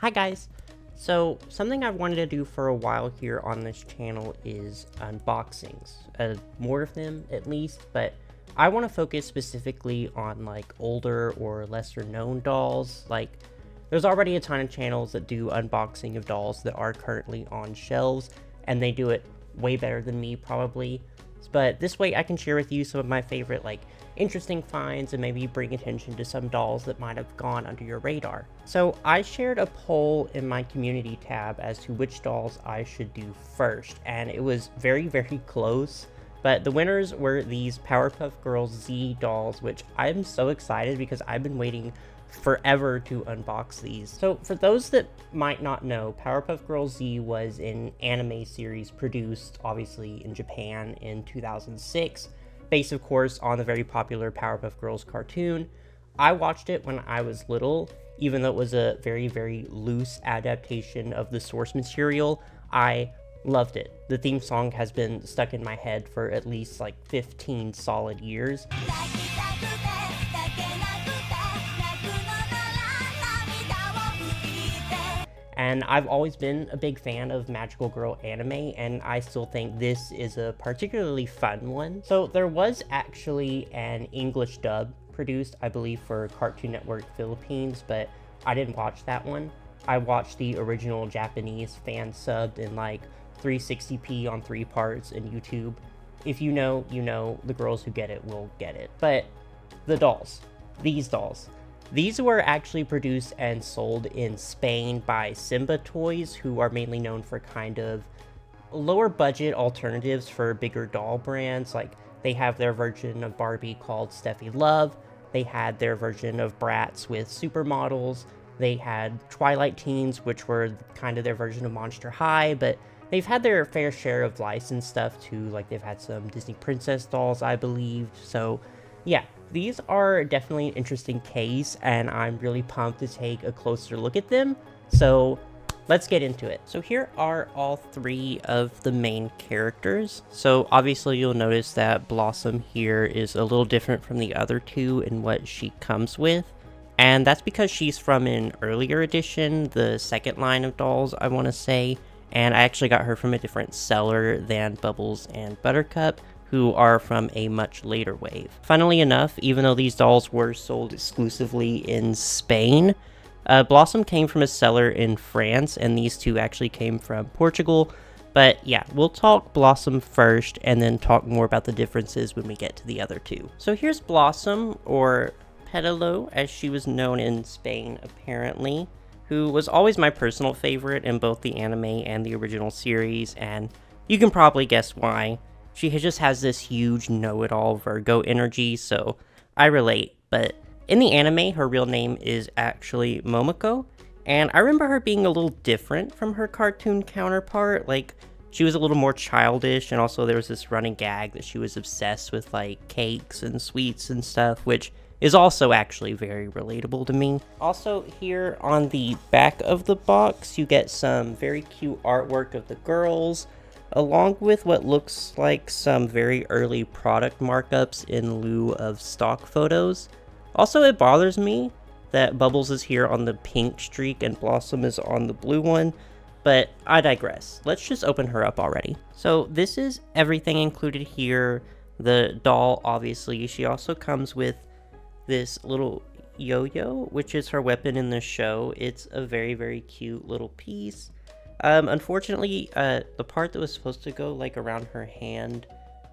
Hi guys! So, something I've wanted to do for a while here on this channel is unboxings. More of them, at least, but I want to focus specifically on, like, older or lesser known dolls. Like, there's already a ton of channels that do unboxing of dolls that are currently on shelves, and they do it way better than me, probably. But this way I can share with you some of my favorite, like, interesting finds and maybe bring attention to some dolls that might have gone under your radar. So I shared a poll in my community tab as to which dolls I should do first, and it was very, very close. But the winners were these Powerpuff Girls Z dolls, which I'm so excited because I've been waiting forever to unbox these. So for those that might not know, Powerpuff Girls Z was an anime series produced obviously in Japan in 2006, based of course on the very popular Powerpuff Girls cartoon. I watched it when I was little, even though it was a very, very loose adaptation of the source material. I loved it. The theme song has been stuck in my head for at least like 15 solid years. And I've always been a big fan of magical girl anime, and I still think this is a particularly fun one. So there was actually an English dub produced, I believe, for Cartoon Network Philippines, but I didn't watch that one. I watched the original Japanese fan subbed in like 360p on 3 parts in YouTube. If you know, you know. The girls who get it will get it. But the dolls, these dolls. These were actually produced and sold in Spain by Simba Toys, who are mainly known for kind of lower budget alternatives for bigger doll brands. Like, they have their version of Barbie called Steffi Love. They had their version of Bratz with supermodels. They had Twilight Teens, which were kind of their version of Monster High, but they've had their fair share of licensed stuff too. Like, they've had some Disney Princess dolls, I believe. So yeah, these are definitely an interesting case, and I'm really pumped to take a closer look at them. So let's get into it. So here are all 3 of the main characters. So obviously you'll notice that Blossom here is a little different from the other 2 in what she comes with. And that's because she's from an earlier edition, the second line of dolls, I want to say. And I actually got her from a different seller than Bubbles and Buttercup, who are from a much later wave. Funnily enough, even though these dolls were sold exclusively in Spain, Blossom came from a seller in France, and these 2 actually came from Portugal. But yeah, we'll talk Blossom first, and then talk more about the differences when we get to the other 2. So here's Blossom, or Petalo, as she was known in Spain apparently, who was always my personal favorite in both the anime and the original series, and you can probably guess why. She just has this huge know-it-all Virgo energy, so I relate. But in the anime, her real name is actually Momoko, and I remember her being a little different from her cartoon counterpart. Like, she was a little more childish, and also there was this running gag that she was obsessed with, like, cakes and sweets and stuff, which is also actually very relatable to me. Also, here on the back of the box, you get some very cute artwork of the girls, along with what looks like some very early product markups in lieu of stock photos. Also, it bothers me that Bubbles is here on the pink streak and Blossom is on the blue one, but I digress. Let's just open her up already. So this is everything included here. The doll, obviously, she also comes with this little yo-yo, which is her weapon in the show. It's a very, very cute little piece. Unfortunately, the part that was supposed to go, like, around her hand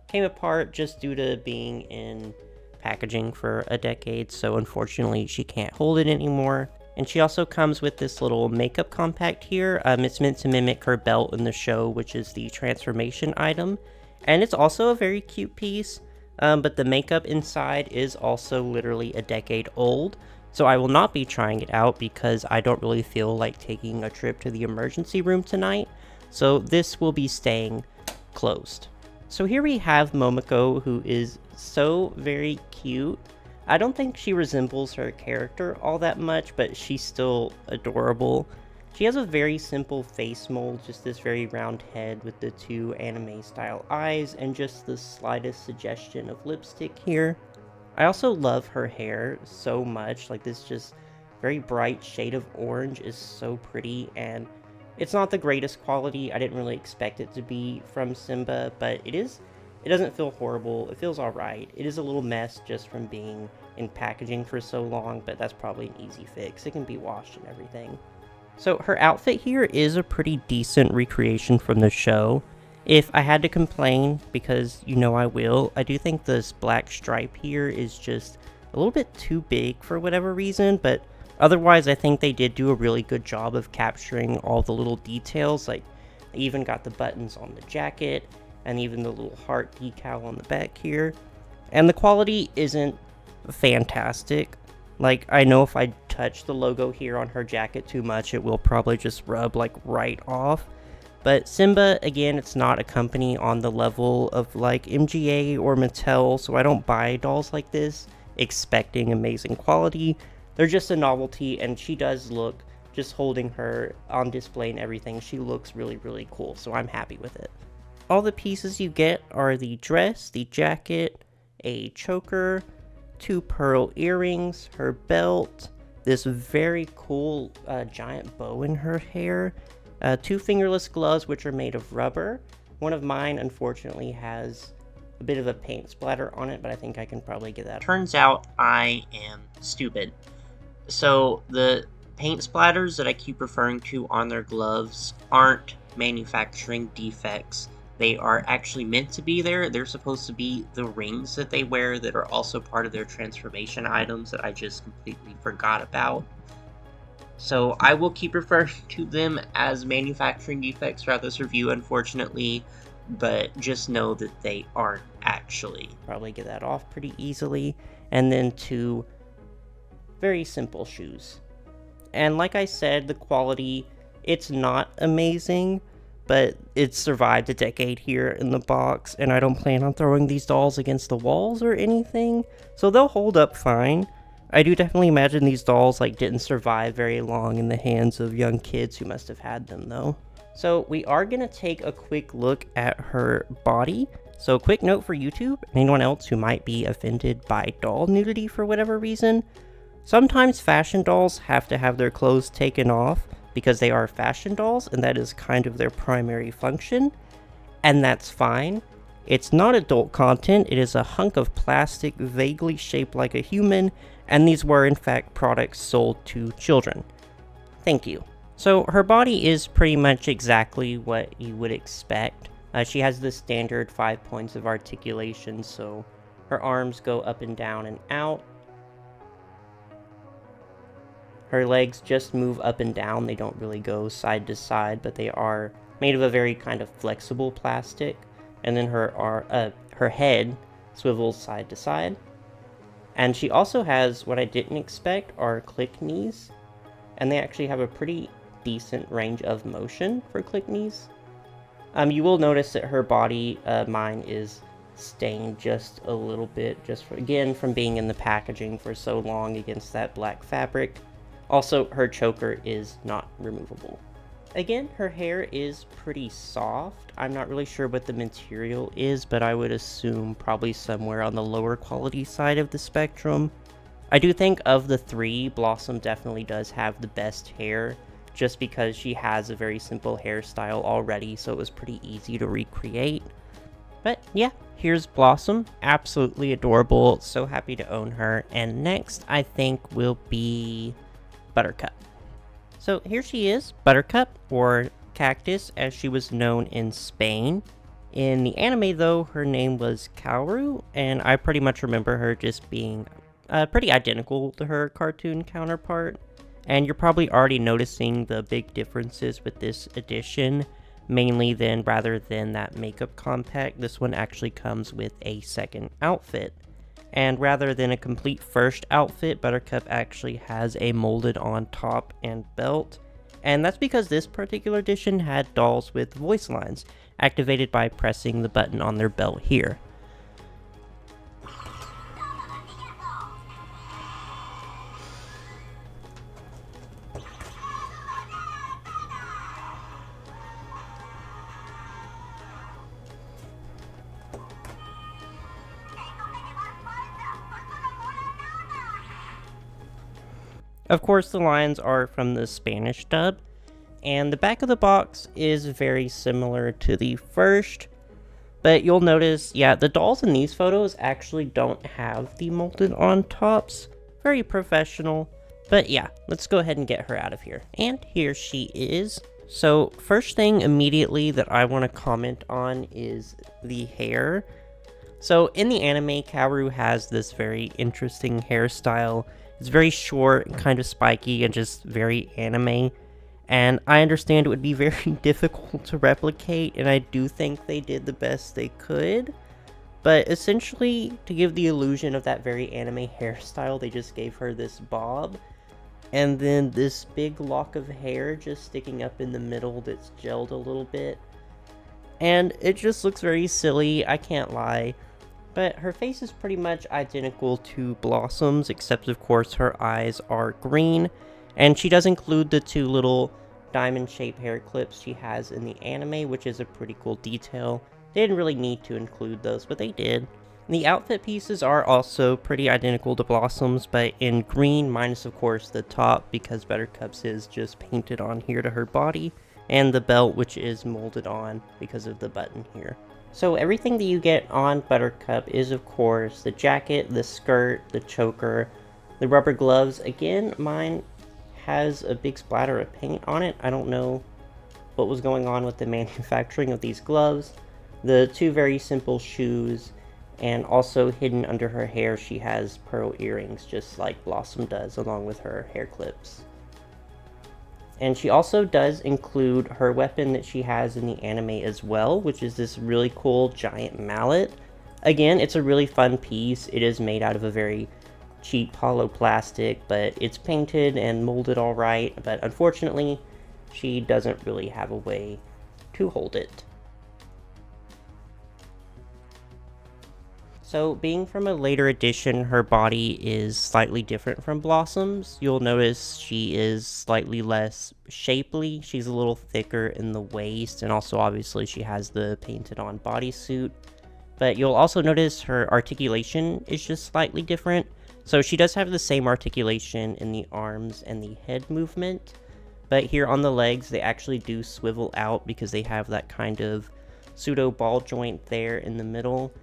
came apart just due to being in packaging for a decade, so unfortunately she can't hold it anymore. And she also comes with this little makeup compact here. It's meant to mimic her belt in the show, which is the transformation item. And it's also a very cute piece, but the makeup inside is also literally a decade old. So I will not be trying it out because I don't really feel like taking a trip to the emergency room tonight. So this will be staying closed. So here we have Momoko, who is so very cute. I don't think she resembles her character all that much, but she's still adorable. She has a very simple face mold, just this very round head with the 2 anime style eyes and just the slightest suggestion of lipstick here. I also love her hair so much, like this just very bright shade of orange is so pretty, and it's not the greatest quality. I didn't really expect it to be from Simba, but it doesn't feel horrible. It feels alright. It is a little mess just from being in packaging for so long, but that's probably an easy fix. It can be washed and everything. So her outfit here is a pretty decent recreation from the show. If I had to complain, because you know I will, I do think this black stripe here is just a little bit too big for whatever reason, but otherwise I think they did do a really good job of capturing all the little details. Like, they even got the buttons on the jacket, and even the little heart decal on the back here. And the quality isn't fantastic. Like, I know if I touch the logo here on her jacket too much, it will probably just rub, like, right off. But Simba, again, it's not a company on the level of, like, MGA or Mattel, so I don't buy dolls like this expecting amazing quality. They're just a novelty, and she does look, just holding her on display and everything, she looks really, really cool, so I'm happy with it. All the pieces you get are the dress, the jacket, a choker, 2 pearl earrings, her belt, this very cool giant bow in her hair, 2 fingerless gloves which are made of rubber. One of mine unfortunately has a bit of a paint splatter on it, but I think I can probably get that. Turns out I am stupid. So the paint splatters that I keep referring to on their gloves aren't manufacturing defects. They are actually meant to be there. They're supposed to be the rings that they wear that are also part of their transformation items that I just completely forgot about. So I will keep referring to them as manufacturing defects throughout this review, unfortunately, but just know that they aren't actually. Probably get that off pretty easily. And then 2 very simple shoes. And like I said, the quality, it's not amazing, but it's survived a decade here in the box, and I don't plan on throwing these dolls against the walls or anything, so they'll hold up fine. I do definitely imagine these dolls didn't survive very long in the hands of young kids who must have had them though. So we are going to take a quick look at her body. So quick note for YouTube, and anyone else who might be offended by doll nudity for whatever reason. Sometimes fashion dolls have to have their clothes taken off because they are fashion dolls, and that is kind of their primary function, and that's fine. It's not adult content, it is a hunk of plastic vaguely shaped like a human, and these were in fact products sold to children. Thank you. So her body is pretty much exactly what you would expect. She has the standard 5 points of articulation, so her arms go up and down and out. Her legs just move up and down, they don't really go side to side, but they are made of a very kind of flexible plastic. And then her head swivels side to side. And she also has, what I didn't expect, are click knees. And they actually have a pretty decent range of motion for click knees. You will notice that her body, mine is stained just a little bit, just again from being in the packaging for so long against that black fabric. Also, her choker is not removable. Again, her hair is pretty soft. I'm not really sure what the material is, but I would assume probably somewhere on the lower quality side of the spectrum. I do think of the 3, Blossom definitely does have the best hair, just because she has a very simple hairstyle already, so it was pretty easy to recreate. But yeah, here's Blossom. Absolutely adorable. So happy to own her. And next, I think, will be Buttercup. So here she is, Buttercup, or Cactus, as she was known in Spain. In the anime, though, her name was Kaoru, and I pretty much remember her just being pretty identical to her cartoon counterpart. And you're probably already noticing the big differences with this edition. Mainly then, rather than that makeup compact, this one actually comes with a second outfit. And rather than a complete first outfit, Buttercup actually has a molded on top and belt. And that's because this particular edition had dolls with voice lines, activated by pressing the button on their belt here. Of course, the lines are from the Spanish dub, and the back of the box is very similar to the first, but you'll notice, yeah, the dolls in these photos actually don't have the molded on tops. Very professional, but yeah, let's go ahead and get her out of here. And here she is. So first thing immediately that I want to comment on is the hair. So in the anime, Kaoru has this very interesting hairstyle. It's very short and kind of spiky and just very anime. And I understand it would be very difficult to replicate, and I do think they did the best they could. But essentially, to give the illusion of that very anime hairstyle, they just gave her this bob. And then this big lock of hair just sticking up in the middle that's gelled a little bit. And it just looks very silly, I can't lie. But her face is pretty much identical to Blossom's, except of course her eyes are green. And she does include the two little diamond-shaped hair clips she has in the anime, which is a pretty cool detail. They didn't really need to include those, but they did. The outfit pieces are also pretty identical to Blossom's, but in green, minus of course the top, because Buttercup's is just painted on here to her body, and the belt, which is molded on because of the button here. So everything that you get on Buttercup is of course the jacket, the skirt, the choker, the rubber gloves. Again, mine has a big splatter of paint on it. I don't know what was going on with the manufacturing of these gloves. The two very simple shoes, and also hidden under her hair she has pearl earrings, just like Blossom does, along with her hair clips. And she also does include her weapon that she has in the anime as well, which is this really cool giant mallet. Again, it's a really fun piece. It is made out of a very cheap hollow plastic, but it's painted and molded all right, but unfortunately she doesn't really have a way to hold it. So being from a later edition, her body is slightly different from Blossom's. You'll notice she is slightly less shapely. She's a little thicker in the waist, and also obviously she has the painted on bodysuit. But you'll also notice her articulation is just slightly different. So she does have the same articulation in the arms and the head movement, but here on the legs they actually do swivel out because they have that kind of pseudo ball joint there in the middle.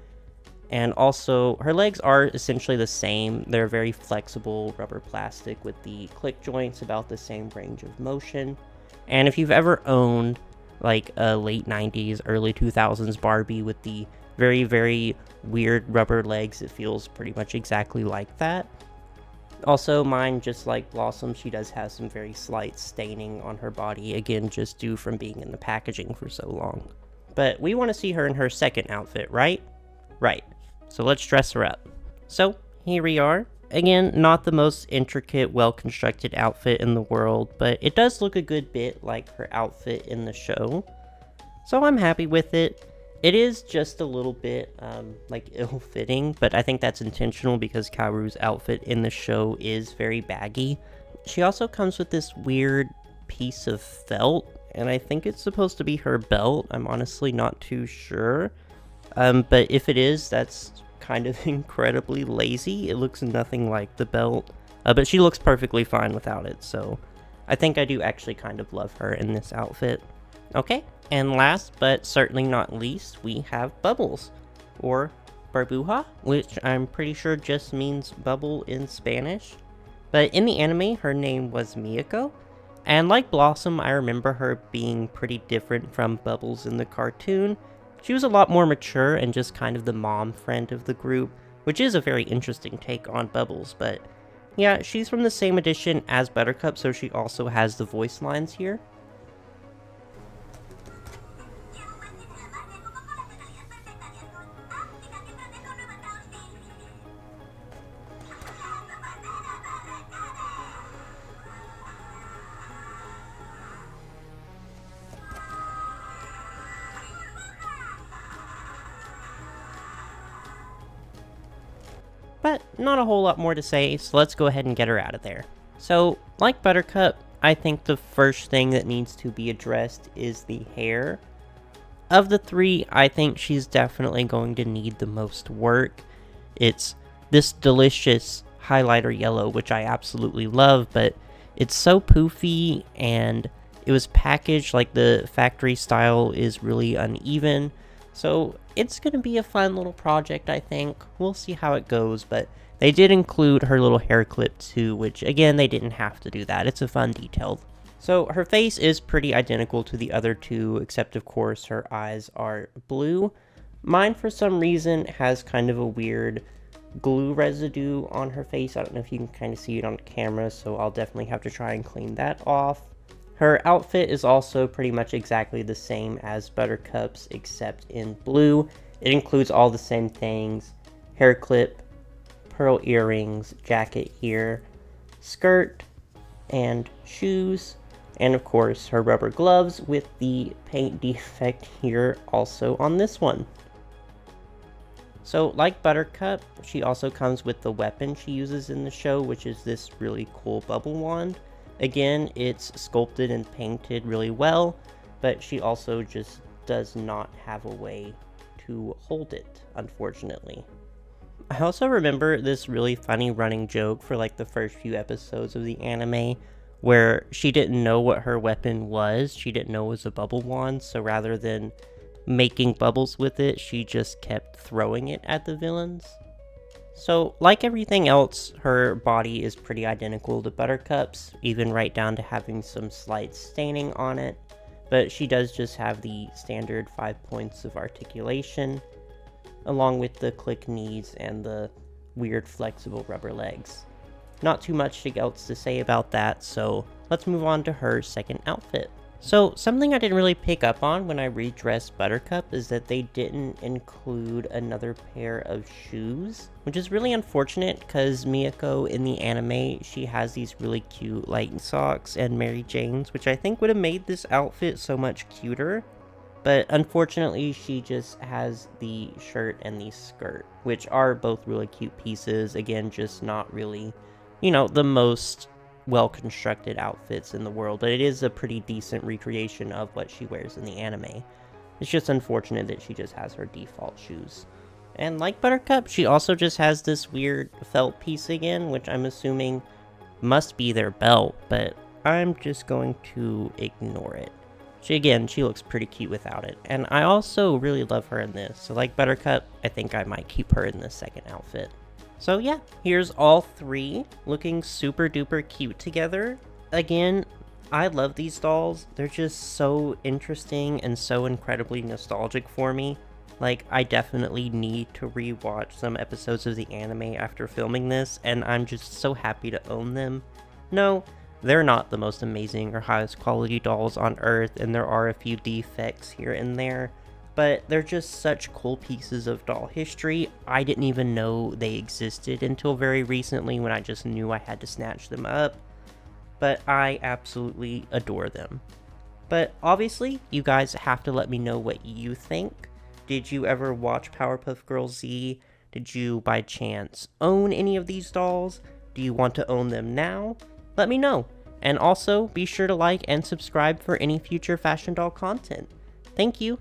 And also, her legs are essentially the same. They're very flexible rubber plastic with the click joints about the same range of motion. And if you've ever owned like a late 90s, early 2000s Barbie with the very, very weird rubber legs, it feels pretty much exactly like that. Also, mine, just like Blossom, she does have some very slight staining on her body, again, just due from being in the packaging for so long. But we want to see her in her second outfit, right? Right. So let's dress her up. So, here we are. Again, not the most intricate, well-constructed outfit in the world, but it does look a good bit like her outfit in the show. So I'm happy with it. It is just a little bit, like, ill-fitting, but I think that's intentional because Kaoru's outfit in the show is very baggy. She also comes with this weird piece of felt, and I think it's supposed to be her belt. I'm honestly not too sure. But if it is, that's kind of incredibly lazy. It looks nothing like the belt, but she looks perfectly fine without it, so I think I do actually kind of love her in this outfit. Okay, and last but certainly not least, we have Bubbles, or Burbuja, which I'm pretty sure just means bubble in Spanish. But in the anime, her name was Miyako, and like Blossom, I remember her being pretty different from Bubbles in the cartoon. She was a lot more mature and just kind of the mom friend of the group, which is a very interesting take on Bubbles, but yeah, she's from the same edition as Buttercup, so she also has the voice lines here. But not a whole lot more to say, so let's go ahead and get her out of there. So, like Buttercup, I think the first thing that needs to be addressed is the hair. Of the three, I think she's definitely going to need the most work. It's this delicious highlighter yellow, which I absolutely love, but it's so poofy, and it was packaged like the factory style is really uneven. So it's going to be a fun little project, I think. We'll see how it goes, but they did include her little hair clip too, which again, they didn't have to do that. It's a fun detail. So her face is pretty identical to the other two, except of course her eyes are blue. Mine, for some reason, has kind of a weird glue residue on her face. I don't know if you can kind of see it on camera, so I'll definitely have to try and clean that off. Her outfit is also pretty much exactly the same as Buttercup's, except in blue. It includes all the same things: hair clip, pearl earrings, jacket here, skirt, and shoes, and of course her rubber gloves with the paint defect here also on this one. So like Buttercup, she also comes with the weapon she uses in the show, which is this really cool bubble wand. Again, it's sculpted and painted really well, but she also just does not have a way to hold it, unfortunately. I also remember this really funny running joke for like the first few episodes of the anime, where she didn't know what her weapon was. She didn't know it was a bubble wand, so rather than making bubbles with it, she just kept throwing it at the villains. So, like everything else, her body is pretty identical to Buttercup's, even right down to having some slight staining on it, but she does just have the standard 5 points of articulation, along with the click knees and the weird flexible rubber legs. Not too much else to say about that, so let's move on to her second outfit. So, something I didn't really pick up on when I redressed Buttercup is that they didn't include another pair of shoes, which is really unfortunate because Miyako in the anime, she has these really cute light socks and Mary Jane's, which I think would have made this outfit so much cuter. But unfortunately, she just has the shirt and the skirt, which are both really cute pieces. Again, just not really, the most well-constructed outfits in the world, but it is a pretty decent recreation of what she wears in the anime. It's just unfortunate that she just has her default shoes. And like Buttercup, she also just has this weird felt piece again, which I'm assuming must be their belt, but I'm just going to ignore it. She looks pretty cute without it, and I also really love her in this, so like Buttercup, I think I might keep her in this second outfit. So yeah, here's all three looking super duper cute together. Again, I love these dolls. They're just so interesting and so incredibly nostalgic for me. Like, I definitely need to rewatch some episodes of the anime after filming this, and I'm just so happy to own them. No, they're not the most amazing or highest quality dolls on Earth, and there are a few defects here and there, but they're just such cool pieces of doll history. I didn't even know they existed until very recently when I just knew I had to snatch them up, but I absolutely adore them. But obviously, you guys have to let me know what you think. Did you ever watch Powerpuff Girls Z? Did you, by chance, own any of these dolls? Do you want to own them now? Let me know. And also, be sure to like and subscribe for any future fashion doll content. Thank you.